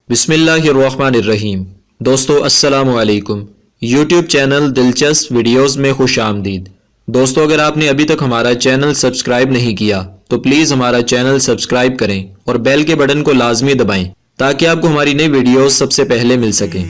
بسم اللہ الرحمن الرحیم۔ دوستو السلام علیکم۔ یوٹیوب چینل دلچسپ ویڈیوز میں خوش آمدید۔ دوستو اگر آپ نے ابھی تک ہمارا چینل سبسکرائب نہیں کیا تو پلیز ہمارا چینل سبسکرائب کریں اور بیل کے بٹن کو لازمی دبائیں تاکہ آپ کو ہماری نئی ویڈیوز سب سے پہلے مل سکیں۔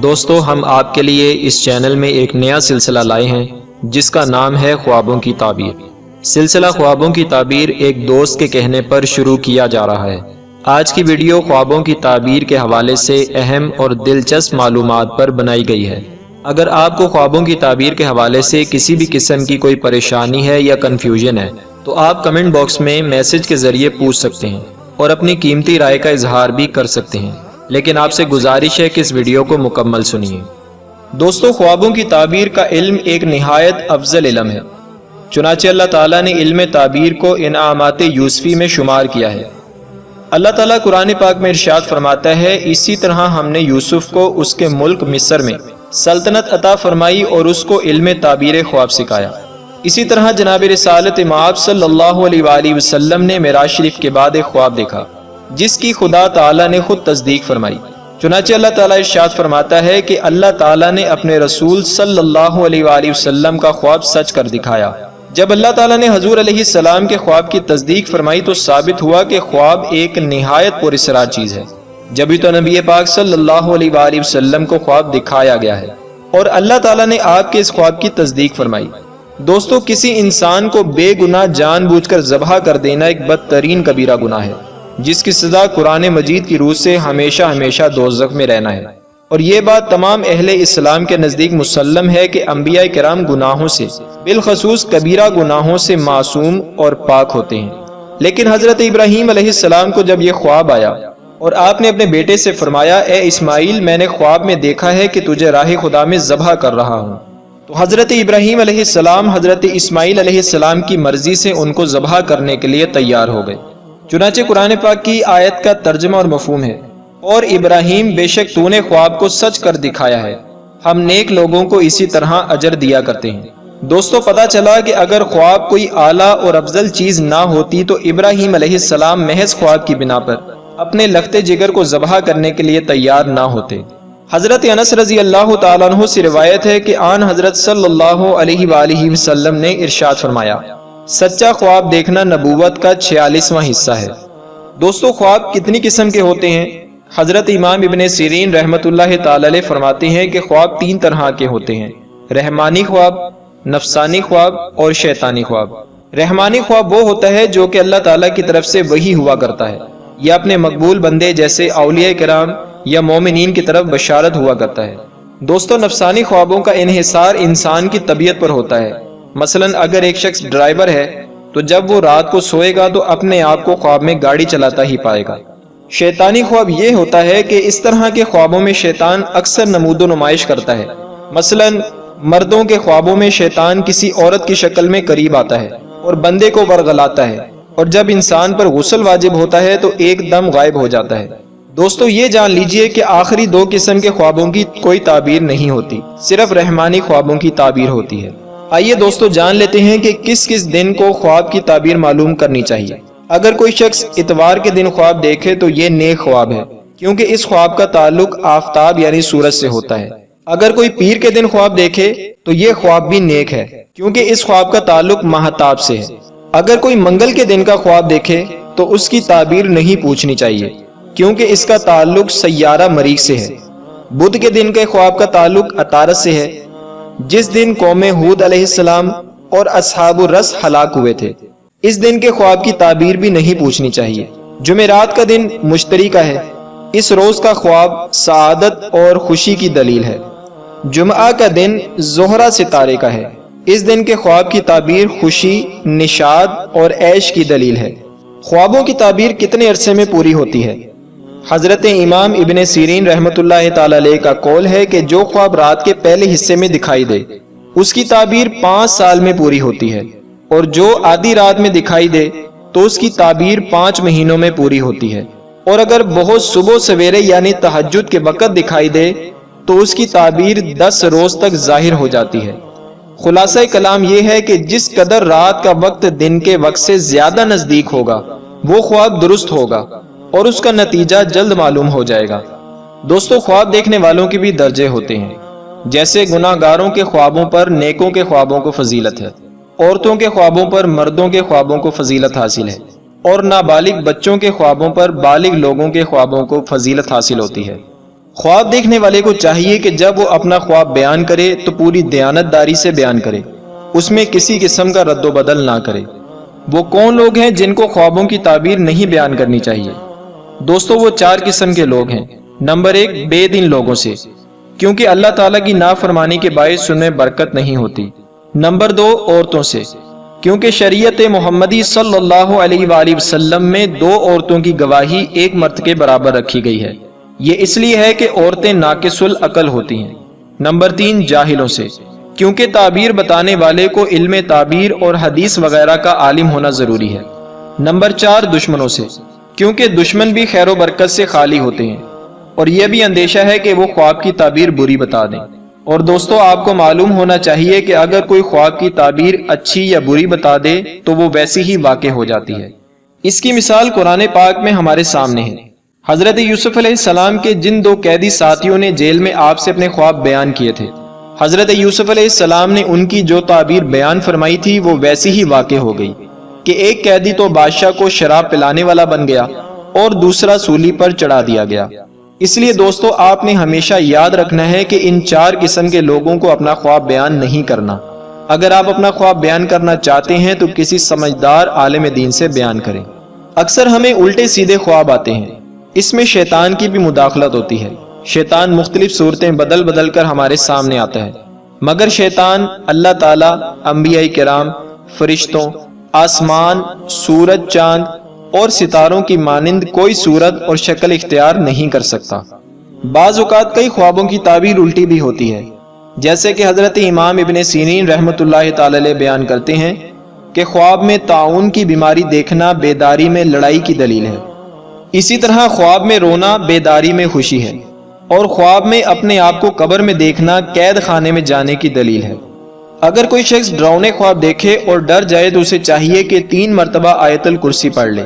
دوستو ہم آپ کے لیے اس چینل میں ایک نیا سلسلہ لائے ہیں جس کا نام ہے خوابوں کی تعبیر۔ سلسلہ خوابوں کی تعبیر ایک دوست کے کہنے پر شروع کیا جا رہا ہے۔ آج کی ویڈیو خوابوں کی تعبیر کے حوالے سے اہم اور دلچسپ معلومات پر بنائی گئی ہے۔ اگر آپ کو خوابوں کی تعبیر کے حوالے سے کسی بھی قسم کی کوئی پریشانی ہے یا کنفیوژن ہے تو آپ کمنٹ باکس میں میسج کے ذریعے پوچھ سکتے ہیں اور اپنی قیمتی رائے کا اظہار بھی کر سکتے ہیں، لیکن آپ سے گزارش ہے کہ اس ویڈیو کو مکمل سنیے۔ دوستو خوابوں کی تعبیر کا علم ایک نہایت افضل علم ہے، چنانچہ اللہ تعالیٰ نے علم تعبیر کو انعامات یوسفی میں شمار کیا ہے۔ اللہ تعالیٰ قرآن پاک میں ارشاد فرماتا ہے، اسی طرح ہم نے یوسف کو اس کے ملک مصر میں سلطنت عطا فرمائی اور اس کو علم تعبیر خواب سکھایا۔ اسی طرح جناب رسالت مآب صلی اللہ علیہ وآلہ وسلم نے معراج شریف کے بعد ایک خواب دیکھا جس کی خدا تعالیٰ نے خود تصدیق فرمائی۔ چنانچہ اللہ تعالیٰ ارشاد فرماتا ہے کہ اللہ تعالیٰ نے اپنے رسول صلی اللہ علیہ وآلہ وسلم کا خواب سچ کر دکھایا۔ جب اللہ تعالیٰ نے حضور علیہ السلام کے خواب کی تصدیق فرمائی تو ثابت ہوا کہ خواب ایک نہایت پراسرار چیز ہے، جبھی تو نبی پاک صلی اللہ علیہ وآلہ وسلم کو خواب دکھایا گیا ہے اور اللہ تعالیٰ نے آپ کے اس خواب کی تصدیق فرمائی۔ دوستو کسی انسان کو بے گناہ جان بوجھ کر ذبح کر دینا ایک بدترین کبیرہ گناہ ہے جس کی سزا قرآن مجید کی روح سے ہمیشہ ہمیشہ دوزخ میں رہنا ہے، اور یہ بات تمام اہل اسلام کے نزدیک مسلم ہے کہ انبیاء کرام گناہوں سے بالخصوص کبیرہ گناہوں سے معصوم اور پاک ہوتے ہیں۔ لیکن حضرت ابراہیم علیہ السلام کو جب یہ خواب آیا اور آپ نے اپنے بیٹے سے فرمایا، اے اسماعیل میں نے خواب میں دیکھا ہے کہ تجھے راہ خدا میں ذبح کر رہا ہوں، تو حضرت ابراہیم علیہ السلام حضرت اسماعیل علیہ السلام کی مرضی سے ان کو ذبح کرنے کے لیے تیار ہو گئے۔ چنانچہ قرآن پاک کی آیت کا ترجمہ اور مفہوم ہے، اور ابراہیم بے شک تو نے خواب کو سچ کر دکھایا ہے، ہم نیک لوگوں کو اسی طرح اجر دیا کرتے ہیں۔ دوستو پتہ چلا کہ اگر خواب کوئی اعلیٰ اور افضل چیز نہ ہوتی تو ابراہیم علیہ السلام محض خواب کی بنا پر اپنے لخت جگر کو ذبح کرنے کے لیے تیار نہ ہوتے۔ حضرت انس رضی اللہ تعالیٰ عنہ سے روایت ہے کہ آن حضرت صلی اللہ علیہ وآلہ وسلم نے ارشاد فرمایا، سچا خواب دیکھنا نبوت کا 46واں حصہ ہے۔ دوستو خواب کتنی قسم کے ہوتے ہیں؟ حضرت امام ابن سیرین رحمۃ اللہ تعالی علیہ فرماتے ہیں کہ خواب 3 طرح کے ہوتے ہیں: رحمانی خواب، نفسانی خواب اور شیطانی خواب۔ رحمانی خواب وہ ہوتا ہے جو کہ اللہ تعالیٰ کی طرف سے وحی ہوا کرتا ہے، یا اپنے مقبول بندے جیسے اولیاء کرام یا مومنین کی طرف بشارت ہوا کرتا ہے۔ دوستو نفسانی خوابوں کا انحصار انسان کی طبیعت پر ہوتا ہے۔ مثلا اگر ایک شخص ڈرائیور ہے تو جب وہ رات کو سوئے گا تو اپنے آپ کو خواب میں گاڑی چلاتا ہی پائے گا۔ شیطانی خواب یہ ہوتا ہے کہ اس طرح کے خوابوں میں شیطان اکثر نمود و نمائش کرتا ہے۔ مثلا مردوں کے خوابوں میں شیطان کسی عورت کی شکل میں قریب آتا ہے اور بندے کو ورغلاتا ہے، اور جب انسان پر غسل واجب ہوتا ہے تو ایک دم غائب ہو جاتا ہے۔ دوستو یہ جان لیجئے کہ آخری 2 قسم کے خوابوں کی کوئی تعبیر نہیں ہوتی، صرف رحمانی خوابوں کی تعبیر ہوتی ہے۔ آئیے دوستو جان لیتے ہیں کہ کس کس دن کو خواب کی تعبیر معلوم کرنی چاہیے۔ اگر کوئی شخص اتوار کے دن خواب دیکھے تو یہ نیک خواب ہے، کیونکہ اس خواب کا تعلق آفتاب یعنی سورج سے ہوتا ہے۔ اگر کوئی پیر کے دن خواب دیکھے تو یہ خواب بھی نیک ہے، کیونکہ اس خواب کا تعلق ماہتاب سے ہے۔ اگر کوئی منگل کے دن کا خواب دیکھے تو اس کی تعبیر نہیں پوچھنی چاہیے، کیونکہ اس کا تعلق سیارہ مریخ سے ہے۔ بدھ کے دن کے خواب کا تعلق عطارد سے ہے، جس دن قوم ہود علیہ السلام اور اصحاب الرس ہلاک ہوئے تھے۔ اس دن کے خواب کی تعبیر بھی نہیں پوچھنی چاہیے۔ جمعرات کا دن مشتری کا ہے، اس روز کا خواب سعادت اور خوشی کی دلیل ہے۔ جمعہ کا دن زہرہ ستارے کا ہے، اس دن کے خواب کی تعبیر خوشی، نشاط اور عیش کی دلیل ہے۔ خوابوں کی تعبیر کتنے عرصے میں پوری ہوتی ہے؟ حضرت امام ابن سیرین رحمۃ اللہ تعالی علیہ کا قول ہے کہ جو خواب رات کے پہلے حصے میں دکھائی دے اس کی تعبیر 5 سال میں پوری ہوتی ہے، اور جو آدھی رات میں دکھائی دے تو اس کی تعبیر 5 مہینوں میں پوری ہوتی ہے، اور اگر بہت صبح سویرے یعنی تہجد کے وقت دکھائی دے تو اس کی تعبیر 10 روز تک ظاہر ہو جاتی ہے۔ خلاصہ کلام یہ ہے کہ جس قدر رات کا وقت دن کے وقت سے زیادہ نزدیک ہوگا وہ خواب درست ہوگا، اور اس کا نتیجہ جلد معلوم ہو جائے گا۔ دوستو، خواب دیکھنے والوں کے بھی درجے ہوتے ہیں، جیسے گناہ گاروں کے خوابوں پر نیکوں کے خوابوں کو فضیلت ہے، عورتوں کے خوابوں پر مردوں کے خوابوں کو فضیلت حاصل ہے، اور نابالغ بچوں کے خوابوں پر بالغ لوگوں کے خوابوں کو فضیلت حاصل ہوتی ہے۔ خواب دیکھنے والے کو چاہیے کہ جب وہ اپنا خواب بیان کرے تو پوری دیانتداری سے بیان کرے، اس میں کسی قسم کا رد و بدل نہ کرے۔ وہ کون لوگ ہیں جن کو خوابوں کی تعبیر نہیں بیان کرنی چاہیے؟ دوستو، وہ 4 قسم کے لوگ ہیں۔ نمبر 1، بے دین لوگوں سے، کیونکہ اللہ تعالیٰ کی نافرمانی کے باعث ان میں برکت نہیں ہوتی۔ نمبر 2، عورتوں سے، کیونکہ شریعت محمدی صلی اللہ علیہ وآلہ وسلم میں 2 عورتوں کی گواہی 1 مرد کے برابر رکھی گئی ہے، یہ اس لیے ہے کہ عورتیں ناقص العقل ہوتی ہیں۔ نمبر 3، جاہلوں سے، کیونکہ تعبیر بتانے والے کو علم تعبیر اور حدیث وغیرہ کا عالم ہونا ضروری ہے۔ نمبر 4، دشمنوں سے، کیونکہ دشمن بھی خیر و برکت سے خالی ہوتے ہیں، اور یہ بھی اندیشہ ہے کہ وہ خواب کی تعبیر بری بتا دیں۔ اور دوستو، آپ کو معلوم ہونا چاہیے کہ اگر کوئی خواب کی تعبیر اچھی یا بری بتا دے تو وہ ویسی ہی واقع ہو جاتی ہے۔ اس کی مثال قرآن پاک میں ہمارے سامنے ہے۔ حضرت یوسف علیہ السلام کے جن 2 قیدی ساتھیوں نے جیل میں آپ سے اپنے خواب بیان کیے تھے، حضرت یوسف علیہ السلام نے ان کی جو تعبیر بیان فرمائی تھی وہ ویسی ہی واقع ہو گئی کہ ایک قیدی تو بادشاہ کو شراب پلانے والا بن گیا اور دوسرا سولی پر چڑھا دیا گیا۔ اس لیے دوستو، آپ نے ہمیشہ یاد رکھنا ہے کہ ان 4 قسم کے لوگوں کو اپنا خواب بیان نہیں کرنا۔ اگر آپ اپنا خواب بیان کرنا چاہتے ہیں تو کسی سمجھدار عالم دین سے بیان کریں۔ اکثر ہمیں الٹے سیدھے خواب آتے ہیں، اس میں شیطان کی بھی مداخلت ہوتی ہے۔ شیطان مختلف صورتیں بدل بدل کر ہمارے سامنے آتا ہے، مگر شیطان اللہ تعالیٰ، انبیاء کرام، فرشتوں، آسمان، سورج، چاند اور ستاروں کی مانند کوئی صورت اور شکل اختیار نہیں کر سکتا۔ بعض اوقات کئی خوابوں کی تعبیر الٹی بھی ہوتی ہے، جیسے کہ حضرت امام ابن سیرین رحمۃ اللہ تعالی علیہ بیان کرتے ہیں کہ خواب میں طاعون کی بیماری دیکھنا بیداری میں لڑائی کی دلیل ہے۔ اسی طرح خواب میں رونا بیداری میں خوشی ہے، اور خواب میں اپنے آپ کو قبر میں دیکھنا قید خانے میں جانے کی دلیل ہے۔ اگر کوئی شخص ڈراؤنے خواب دیکھے اور ڈر جائے تو اسے چاہیے کہ 3 مرتبہ آیت الکرسی پڑھ لے،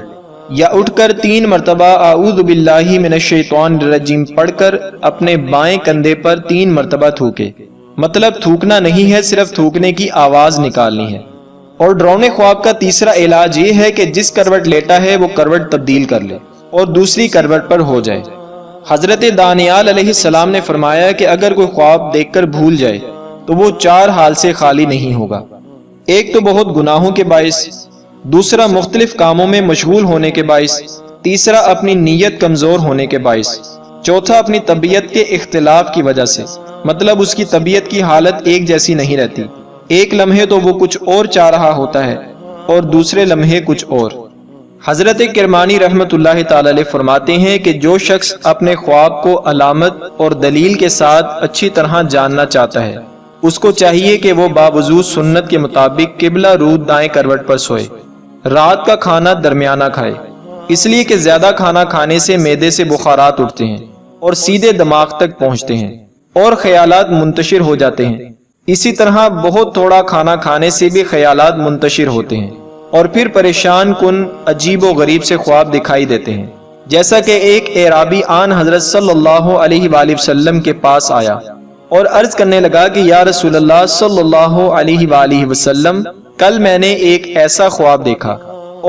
یا اٹھ کر 3 مرتبہ اعوذ باللہ من الشیطان الرجیم پڑھ کر اپنے بائیں کندھے پر 3 مرتبہ تھوکے۔ مطلب تھوکنا نہیں ہے، صرف تھوکنے کی آواز نکالنی ہے۔ اور ڈراؤنے خواب کا تیسرا علاج یہ ہے کہ جس کروٹ لیٹا ہے وہ کروٹ تبدیل کر لے اور دوسری کروٹ پر ہو جائے۔ حضرت دانیال علیہ السلام نے فرمایا کہ اگر کوئی خواب دیکھ کر بھول جائے تو وہ 4 حال سے خالی نہیں ہوگا۔ ایک تو بہت گناہوں کے باعث، دوسرا مختلف کاموں میں مشغول ہونے کے باعث، تیسرا اپنی نیت کمزور ہونے کے باعث، چوتھا اپنی طبیعت کے اختلاف کی وجہ سے، مطلب اس کی طبیعت کی حالت ایک جیسی نہیں رہتی، ایک لمحے تو وہ کچھ اور چاہ رہا ہوتا ہے اور دوسرے لمحے کچھ اور۔ حضرت کرمانی رحمۃ اللہ تعالی علیہ فرماتے ہیں کہ جو شخص اپنے خواب کو علامت اور دلیل کے ساتھ اچھی طرح جاننا چاہتا ہے، اس کو چاہیے کہ وہ باوضو سنت کے مطابق قبلہ رو دائیں کروٹ پر سوئے، رات کا کھانا درمیانہ کھائے، اس لیے کہ زیادہ کھانا کھانے سے معدے سے بخارات اٹھتے ہیں اور سیدھے دماغ تک پہنچتے ہیں اور خیالات منتشر ہو جاتے ہیں۔ اسی طرح بہت تھوڑا کھانا کھانے سے بھی خیالات منتشر ہوتے ہیں اور پھر پریشان کن عجیب و غریب سے خواب دکھائی دیتے ہیں۔ جیسا کہ ایک اعرابی آن حضرت صلی اللہ علیہ وآلہ وسلم کے پاس آیا اور عرض کرنے لگا کہ یا رسول اللہ صلی اللہ علیہ وآلہ وسلم، کل میں نے ایک ایسا خواب دیکھا،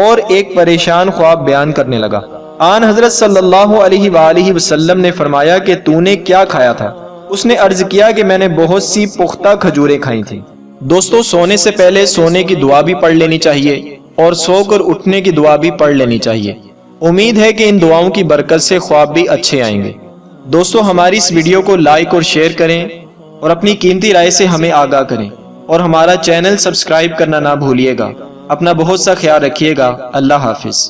اور ایک پریشان خواب بیان کرنے لگا۔ آن حضرت صلی اللہ علیہ وآلہ وسلم نے فرمایا کہ تو نے کیا کھایا تھا؟ اس نے عرض کیا کہ میں نے بہت سی پختہ کھجوریں کھائی تھیں۔ دوستو، سونے سے پہلے سونے کی دعا بھی پڑھ لینی چاہیے اور سو کر اٹھنے کی دعا بھی پڑھ لینی چاہیے۔ امید ہے کہ ان دعاؤں کی برکت سے خواب بھی اچھے آئیں گے۔ دوستو، ہماری اس ویڈیو کو لائک اور شیئر کریں اور اپنی قیمتی رائے سے ہمیں آگاہ کریں، اور ہمارا چینل سبسکرائب کرنا نہ بھولیے گا۔ اپنا بہت سا خیال رکھیے گا۔ اللہ حافظ۔